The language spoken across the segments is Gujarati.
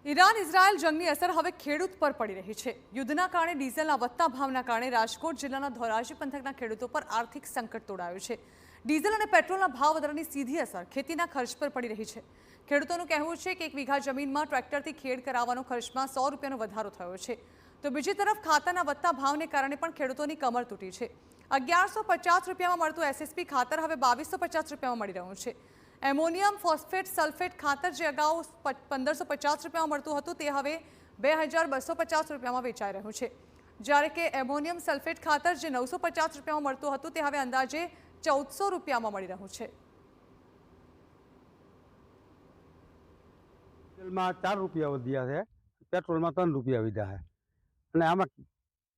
ઈરાન ઇઝરાયલ જંગની અસર હવે ખેડૂત પર પડી રહી છે। યુદ્ધના કારણે ડીઝલના વધતા ભાવના કારણે રાજકોટ જિલ્લાના ધોરાજી પંથકના ખેડૂતો પર આર્થિક સંકટ તોડાયું છે। ડીઝલ અને પેટ્રોલના ભાવ વધારાની સીધી અસર ખેતીના ખર્ચ પર પડી રહી છે। ખેડૂતોનું કહેવું છે કે 1 વીઘા જમીનમાં ટ્રેક્ટરથી ખેડ કરાવવાનો ખર્ચમાં 100 રૂપિયાનો વધારો થયો છે, તો બીજી તરફ ખાતરના વધતા ભાવને કારણે પણ ખેડૂતોની કમર તૂટી છે। 1150 રૂપિયામાં મળતું એસએસપી ખાતર હવે 2250 રૂપિયામાં મળી રહ્યું છે। એમોનિયમ ફોસ્ફેટ સલ્ફેટ ખાતર જે અગાઉ 1550 રૂપિયામાં મળતું હતું તે હવે 2250 રૂપિયામાં વેચાઈ રહ્યું છે, જ્યારે કે એમોનિયમ સલ્ફેટ ખાતર જે 950 રૂપિયામાં મળતું હતું તે હવે અંદાજે 1400 રૂપિયામાં મળી રહ્યું છે। ડીઝલમાં 4 રૂપિયા વધ્યા છે, પેટ્રોલમાં 3 રૂપિયા વધ્યા છે અને આમાં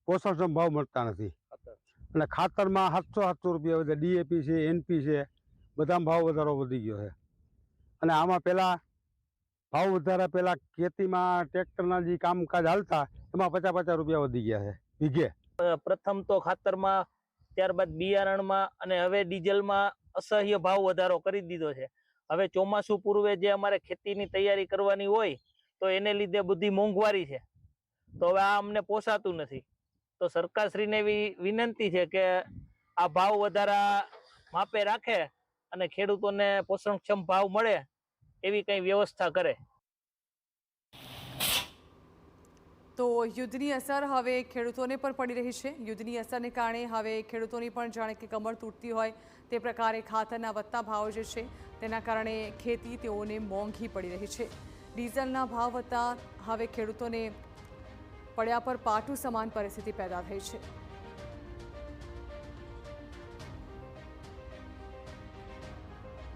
પોષણક્ષમ ભાવ મળતા નથી અને ખાતરમાં 700 રૂપિયા વધ્યા। ડીએપી છે, એનપી છે, બધામાં ભાવ વધારો વધી ગયો છે અને આમાં પહેલાં ભાવ વધારા પહેલાં ખેતીમાં ટ્રેક્ટરના જે કામકાજ હાલતા એમાં 50 રૂપિયા વધી ગયા છે વીઘે। પ્રથમ તો ખાતરમાં, ત્યારબાદ બિયારણમાં અને હવે ડીઝલમાં અસહ્ય ભાવ વધારો કરી દીધો છે। હવે ચોમાસું પૂર્વે જે અમારે ખેતીની તૈયારી કરવાની હોય તો એને લીધે બધી મોંઘવારી છે, તો હવે આ અમને પોસાતું નથી। તો સરકારશ્રીને એવી વિનંતી છે કે આ ભાવ વધારા માપે રાખે અને ખેડૂતોને પોષણક્ષમ ભાવ મળે એવી કંઈ વ્યવસ્થા કરે। તો યુદ્ધની અસર હવે ખેડૂતોને પર પડી રહી છે। યુદ્ધની અસરને કારણે હવે ખેડૂતોની પણ જાણે કે કમર તૂટતી હોય તે પ્રકારે ખાતરના વધતા ભાવ જે છે તેના કારણે ખેતી તેઓને મોંઘી પડી રહી છે। ડીઝલના ભાવ વધતા હવે ખેડૂતોને પડ્યા પર પાટું સમાન પરિસ્થિતિ પેદા થઈ છે।